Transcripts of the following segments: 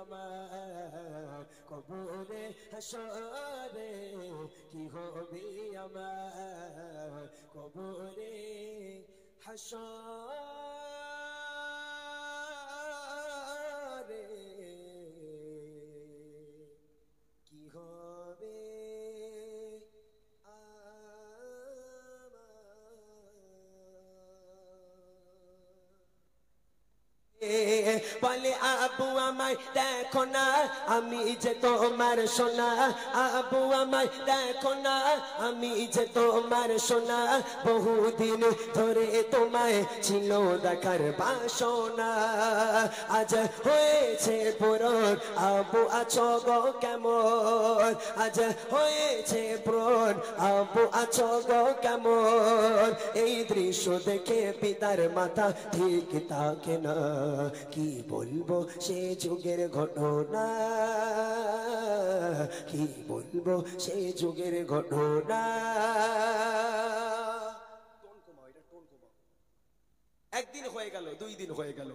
আমার কবরে হাসরে কি হবে আমার কবরে হাসরে কি হবে বলে আবু আমায় দেখো না আমি যে তোমার সোনা আবু আমায় দেখো না আমি যে তোমার সোনা বহুদিন ধরে তোমায় ছিল দেখার বাসনা আজ হয়েছে পূরণ আবু আছো গো কেমন আজ হয়েছে পূরণ আবু আছো গো কেমন এই দৃশ্য দেখে পিতার মাথা ঠিক থাকে না কি বলবো সে যুগের ঘটনা কি বলবো সে যুগের ঘটনা একদিন হয়ে গেল 2 দিন হয়ে গেল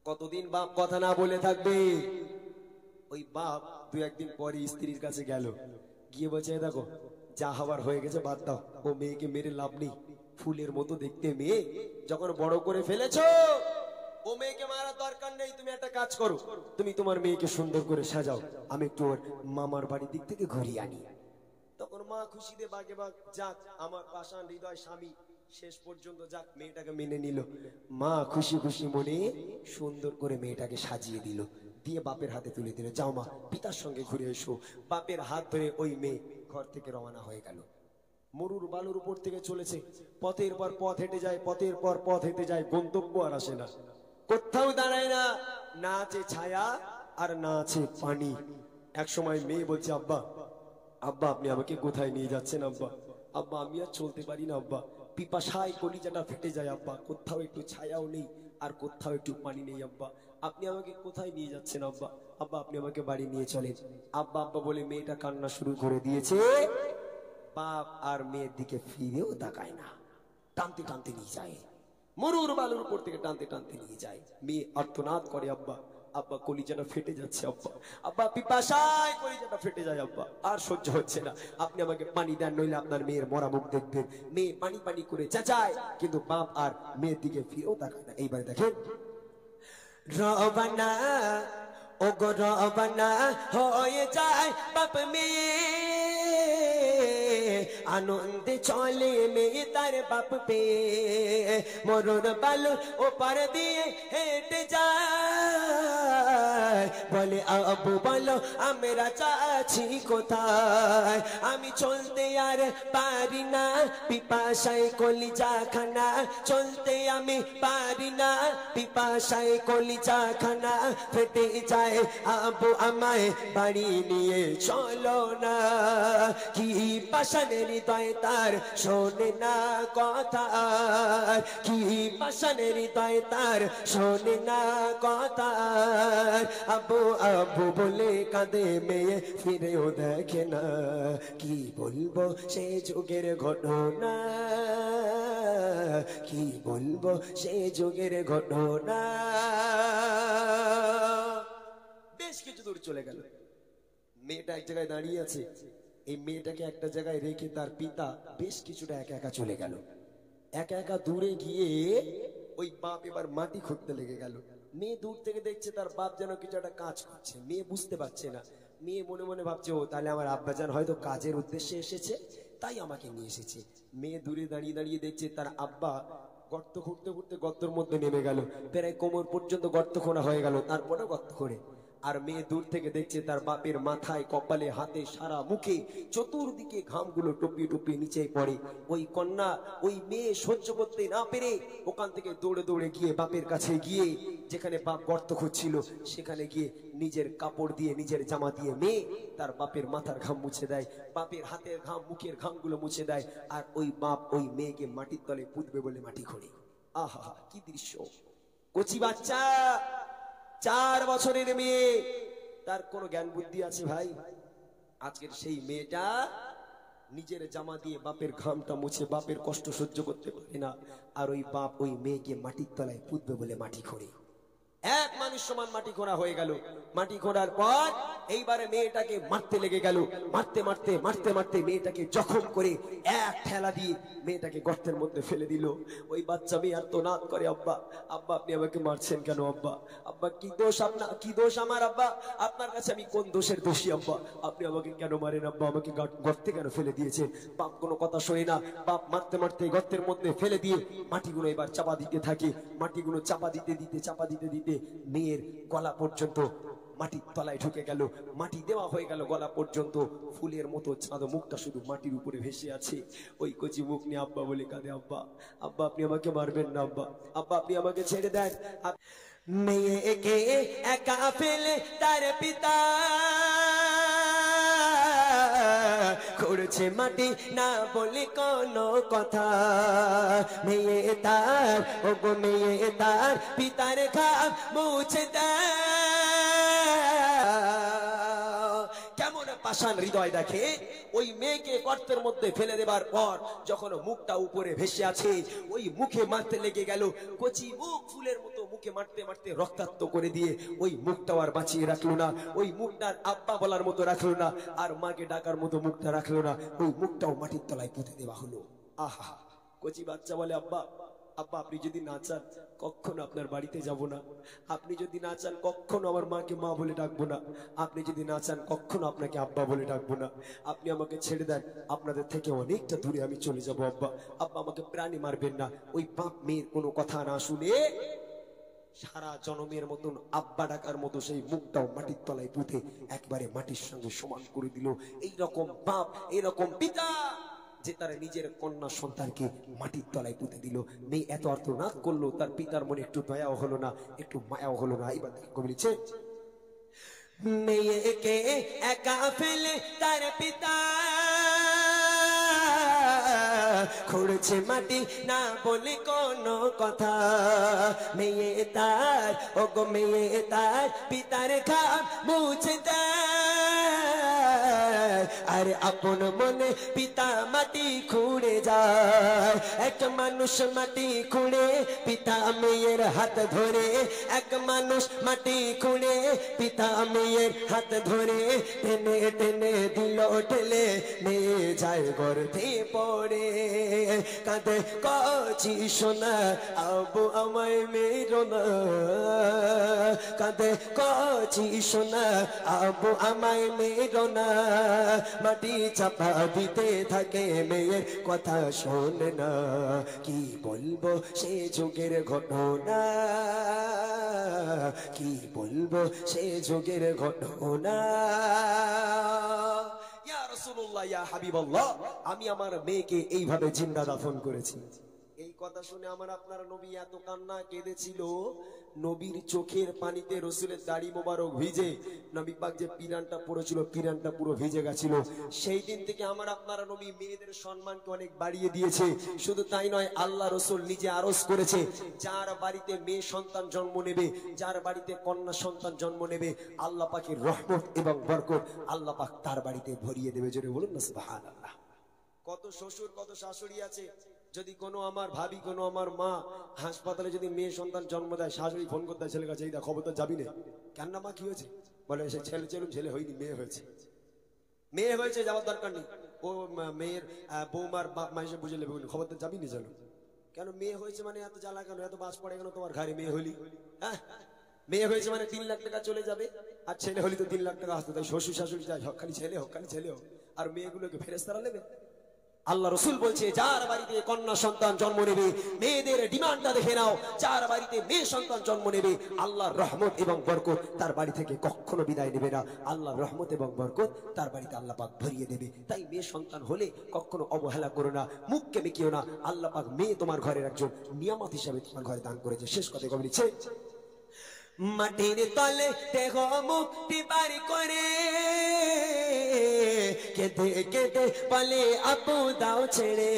কতদিন বাপ কথা না বলে থাকবে ওই বাপ 2-1 দিন পরে স্ত্রীর কাছে গেল গিয়ে বলছে দেখো যা হবার হয়ে গেছে বাদ দাও ও মেয়েকে মেরে লাভ নেই ফুলের মতো দেখতে মেয়ে যখন বড় করে ফেলেছো ও মেয়েকে মারার দরকার নেই তুমি একটা কাজ করো তুমি তোমার মেয়েকে সুন্দর করে সাজাও আমি একটু ওর মামার বাড়ির দিক থেকে ঘুরিয়ে আনি তখন মা খুশিতে বাগে বাগ যাক আমার পাষাণ হৃদয় স্বামী শেষ পর্যন্ত যাক মেয়েটাকে মেনে নিল মা খুশি খুশি মনে সুন্দর করে মেয়েটাকে সাজিয়ে দিল দিয়ে বাপের হাতে তুলে দিল যাও মা পিতার সঙ্গে ঘুরে এসো বাপের হাত ধরে ওই মেয়ে ঘর থেকে রওনা হয়ে গেল মরুর বালুর উপর থেকে চলেছে পথের পর পথ হেঁটে যায় পথের পর পথ হেঁটে যায় গন্তব্য আর আসে না কোথাও দাঁড়ায় না না আছে ছায়া আর না আছে পানি এক সময় মেয়ে বলছে আব্বা আব্বা আপনি আমাকে কোথায় নিয়ে যাচ্ছেন আব্বা আব্বা আমি আর চলতে পারি না আব্বা পিপাসায় কলিজাটা ফেটে যায় আব্বা কোথাও একটু ছায়াও নেই আর কোথাও একটু পানি নেই আব্বা আপনি আমাকে কোথায় নিয়ে যাচ্ছেন আব্বা আব্বা আপনি আমাকে বাড়ি নিয়ে চলেন আব্বা আব্বা বলে মেয়েটা কান্না শুরু করে দিয়েছে বাপ আর মেয়ের দিকে ফিরেও তাকায় না টানতে টানতে নিয়ে যায় মরুর বালুর উপর থেকে টানতে টানতে নিয়ে যায় মেয়ে আর্তনাদ করে আব্বা আব্বা কলিজাটা ফেটে যাচ্ছে আব্বা আব্বা পিপাসায় কলিজাটা ফেটে যায় আব্বা আর সহ্য হচ্ছে না আপনি আমাকে পানি দেন নইলে আপনার মেয়ের মরা মুখ দেখবেন মেয়ে পানি পানি করে চেঁচায় কিন্তু বাপ আর মেয়ের দিকে ফিরেও তাকায় না এইবারে দেখেন রবানা ও গো রবানা হয়ে যায় বাপ মেয়ে আনন্দে চলে মেয়ে তার বাপ পে মরুর বালুর ওপার দিয়ে হেঁটে যায় বলে আবু বলো আমরা যাচ্ছি কোথায় আমি চলতে আর পারি না পিপাসায় কলিজা খানা চলতে আমি পারি না পিপাসায় কলিজা খানা ফেটে যায় আবু আমায় বাড়ি নিয়ে চলো না কি পাষাণের হৃদয় তার শোনে না কথা কি পাষাণের হৃদয় তার শোনে না কথা আবু আবু বলে কাঁদে মেয়ে ফিরেও দেখে না কি বলবো সে যুগের ঘটনা কি বলবো সে যুগের ঘটনা বেশ কিছু দূর চলে গেল মেয়েটা এক জায়গায় দাঁড়িয়ে আছে এই মেয়েটাকে একটা জায়গায় রেখে তার পিতা বেশ কিছুটা একা একা চলে গেল একা একা দূরে গিয়ে ওই বাপ এবার মাটি খুঁড়তে লেগে গেল মেয়ে দূর থেকে দেখছে তার বাপ যেন কিছু একটা কাজ করছে মেয়ে বুঝতে পারছে না মেয়ে মনে মনে ভাবছে ও তাহলে আমার আব্বাজান হয়তো কাজের উদ্দেশ্যে এসেছে তাই আমাকে নিয়ে এসেছে মেয়ে দূরে দাঁড়িয়ে দাঁড়িয়ে দেখছে তার আব্বা গর্ত খুঁড়তে খুঁড়তে গর্তের মধ্যে নেমে গেল প্রায় কোমর পর্যন্ত গর্ত খোঁড়া হয়ে গেল তারপরে গর্ত করে আর মেয়ে দূর থেকে দেখছে তার বাপের মাথায় কপালে হাতে সারা মুখে চতুর্দিকে ঘামগুলো টপিয়ে টপিয়ে নিচে পড়ে ওই কন্যা ওই মেয়ে সহ্য করতে না পেরে ওখান থেকে দৌড়ে দৌড়ে গিয়ে বাপের কাছে গিয়ে যেখানে বাপ গর্ত খুঁজছিল সেখানে গিয়ে নিজের কাপড় দিয়ে নিজের জামা দিয়ে মেয়ে তার বাপের মাথার ঘাম মুছে দেয় বাপের হাতের ঘাম মুখের ঘামগুলো মুছে দেয় আর ওই বাপ ওই মেয়েকে মাটির তলে পুঁতবে বলে মাটি খোঁড়ে আহা কি দৃশ্য কচি বাচ্চা 4 বছরের মেয়ে তার কোনো জ্ঞান বুদ্ধি আছে ভাই আজকের সেই মেয়েটা নিজের জামা দিয়ে বাপের ঘামটা মুছে বাপের কষ্ট সহ্য করতে পারে না আর ওই বাপ ওই মেয়েকে মাটির তলায় পুঁতবে বলে মাটি খোঁড়ে 1 মানুষ সমান মাটি খোঁড়া হয়ে গেল। মাটি খোঁড়ার পর এইবারে মেয়েটাকে মারতে লেগে গেল। মারতে মারতে মারতে মারতে মেয়েটাকে জখম করে এক ঠেলা দিয়ে মেয়েটাকে গর্তের মধ্যে ফেলে দিল। ওই বাচ্চা মেয়ে আর তো নাদ করে, আব্বা আব্বা আপনি আমাকে মারছেন কেন আব্বা? আব্বা কি দোষ আপনার, কি দোষ আমার আব্বা? আপনার কাছে আমি কোন দোষের দোষী আব্বা? আপনি আমাকে কেন মারেন আব্বা? আমাকে গর্তে কেন ফেলে দিয়েছেন? বাপ কোনো কথা শোনে না। বাপ মারতে মারতে গর্তের মধ্যে ফেলে দিয়ে মাটিগুলো এবার চাপা দিতে থাকে। মাটিগুলো চাপা দিতে দিতে চাপা দিতে দিতে মেয়ের গলা পর্যন্ত মাটির তলায় ঢুকে গেল। মাটি দেওয়া হয়ে গেল গলা পর্যন্ত। ফুলের মতো চাঁদ মুখটা শুধু মাটির উপরে ভেসে আছে। ওই কচি মুখ নিয়ে আব্বা বলে কাঁদে, আব্বা আব্বা আপনি আমাকে মারবেন না আব্বা, আব্বা আপনি আমাকে ছেড়ে দেন। মেয়েকে একা ফেলে তার পিতা করেছে মাটি, না বলে কোনো কথা। মেয়ে তার, ও গো মেয়ে তার পিতার ঘাম মুছে দাও। কেমন পাষাণ হৃদয় দেখে। ওই মেয়েকে গর্তের মধ্যে ফেলে দেবার পর যখন মুখটা উপরে ভেসে আছে, ওই মুখে মারতে লেগে গেল। কচি মুখ ফুলের মতো মুখে মারতে মারতে রক্তাক্ত করে দিয়ে ওই মুখটাও আর বাঁচিয়ে রাখলো না। ওই মুখটার আব্বা বলার মতো রাখলো না, আর মাকে ডাকার মতো মুখটা রাখলো না। ওই মুখটাও মাটির তলায় পুঁতে দেওয়া হলো। আহা, কচি বাচ্চা বলে, আব্বা আব্বা আপনি যদি না চান কখনো আপনার বাড়িতে যাব না। আপনি যদি না চান কখনো আমার মাকে মা বলে ডাকবো না। আপনি যদি না চান কখনো আপনাকে আব্বা বলে ডাকবো না। আপনি আমাকে ছেড়ে দেন, আপনাদের থেকে অনেকটা দূরে আমি চলে যাবো আব্বা। আব্বা আমাকে প্রাণী মারবেন না। ওই বাপ মেয়ের কোনো কথা না শুনে সারা জনমের মতন আব্বা ডাকার মতো সেই মুখটাও মাটির তলায় পুঁতে একবারে মাটির সঙ্গে সমান করে দিল। এইরকম বাপ, এইরকম পিতা যে তার নিজের কন্যা সন্তানকে মাটির তলায় পুঁতে দিল। মেয়ে এত আর্তনাদ করলো, তার পিতার মনে একটু দয়াও হলো না, একটু মায়াও হলো না। এবার কবি লিখছে, মেয়েকে একা ফেলে তার পিতা খুঁড়ছে মাটি, না বলে কোনো কথা। মেয়ে তার, ও গো মেয়ে তার পিতার ঘাম মুছে দেয়। আর আপন মনে পিতা মাটি খুঁড়ে যায়। এক মানুষ মাটি খুঁড়ে পিতা মেয়ের হাত ধরে, এক মানুষ মাটি খুঁড়ে পিতা মেয়ের হাত ধরে টেনে টেনে দিল ঠেলে মেয়ে যায় গর্তে পড়ে। কাঁদে কচি সোনা আবু আমায় মেরো না, কাঁদে কচি সোনা আবু আমায় মেরো না। মাটি চাপা দিতে থাকে মেয়ের কথা শোনে না। কি বলবো সে যুগের ঘটনা, কি বলবো সে যুগের ঘটনা। ইয়া রাসূলুল্লাহ, ইয়া হাবিবাল্লাহ, আমি আমার মেয়েকে এইভাবে জিন্দা দাফন করেছি। এই কথা শুনে আমার আপনার নবী এত কান্না কেঁদেছিল। নবীর চোখের পানিতে রসুলের দাড়ি মোবারক ভিজে নবী পাক যে পিরানটা পড়েছিল, পিরানটা পুরো ভিজে গেছিল। সেই দিন থেকে আমার আপনার নবী মেয়েদের সম্মানকে অনেক বাড়িয়ে দিয়েছে। শুধু তাই নয়, আল্লাহ রসুল নিজে আরজ করেছে, যার বাড়িতে মেয়ে সন্তান জন্ম নেবে, যার বাড়িতে কন্যা সন্তান জন্ম নেবে, আল্লাহ পাকের রহমত এবং বরকত আল্লাহ পাক তার বাড়িতে ভরিয়ে দেবে। জোরে বলুন না সুবহানাল্লাহ। কত শ্বশুর কত শাশুড়ি আছে, যদি কোনো আমার ভাবি, কোনো আমার মা হাসপাতালে যদি মেয়ে সন্তান জন্ম দেয়, শাশুড়ি ফোন করতে ছেলের কাছে, এই দা খবর তো যাবি না কেন না মা, কি হয়েছে? বলে সে ছেলে চেলুন, ছেলে হয়নি, মেয়ে হয়েছে। মেয়ে হয়েছে, যাওয়ার দরকার নেই। ও মেয়ের বৌমার বাপ মা এসে বুঝে নেবে, খবর তো যাবি না জানো। কেন মেয়ে হয়েছে মানে এত জ্বালা কেন, এত বাস পড়ে কেন তোমার ঘরে? মেয়ে হলি, হ্যাঁ মেয়ে হয়েছে মানে 3 লাখ টাকা চলে যাবে, আর ছেলে হলি তো 3 লাখ টাকা আসতো। তাই শ্বশুর শাশুড়ি চাই খালি ছেলে হোক, খালি ছেলে হোক, আর মেয়েগুলোকে ফেরেশতারা নেবে। আল্লাহ রসুল বলছে, যার বাড়িতে কন্যা সন্তান জন্ম নেবে, মেয়েদের ডিমান্ডটা দেখে নাও, যার বাড়িতে মেয়ে সন্তান জন্ম নেবে, আল্লাহর রহমত এবং বরকত তার বাড়ি থেকে কখনো বিদায় নেবে না। আল্লাহর রহমত এবং বরকত তার বাড়িতে আল্লাহ পাক ভরিয়ে দেবে। তাই মেয়ে সন্তান হলে কখনো অবহেলা করো না, মুখকে মেকিও না। আল্লাহ পাক মেয়ে তোমার ঘরের একজন নিয়ামত হিসাবে তোমার ঘরে দান করেছে। শেষ কথা কবি লিখছে, মাটির তলে দেহ মুক্তি বাড়ি করে কেঁদে কেঁদে বলে আপু দাও ছেড়ে।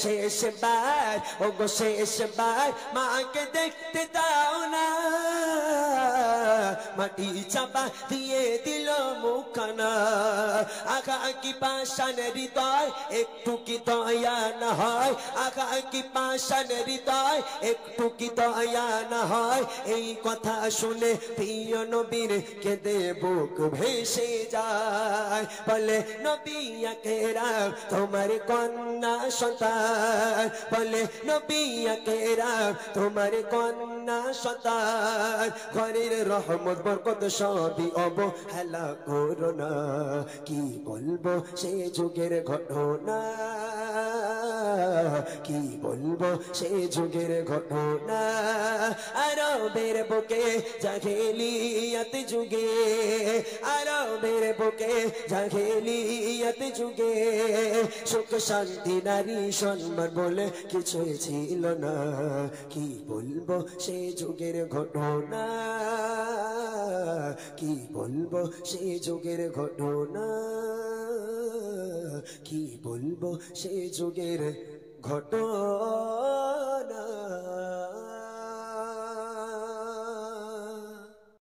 শেষবার, ও গো শেষবার মাকে দেখতে দাও না, মাটি চাপা দিয়ে দিল মুখানা আখা কি পাষাণ হৃদয় একটু কি দয়া না হয় আখা কি পাষাণ হৃদয় একটু কি দয়া না হয় এই কথা শুনে প্রিয় নবীর কেঁদে বুক ভেসে যায় বলে নবী আকেরাম তোমার কন্যা সন্তান বলে নবী আকেরাম তোমার কন্যা সন্তান ঘরের রহমত বরকত সবই অবহেলা করো না কি বলবো সে যুগের ঘটনা কি বলবো সে যুগের ঘটনা আরবের বুকে জাহেলিয়াত যুগে আরবের বুকে জাহেলিয়াত যুগে সুখ শান্তি নারী সম্মান বলে কিছুই ছিল না কি বলবো সে যুগের ঘটনা কি বলবো সে যুগের ঘটনা কি বলবো সে যুগের ঘটনা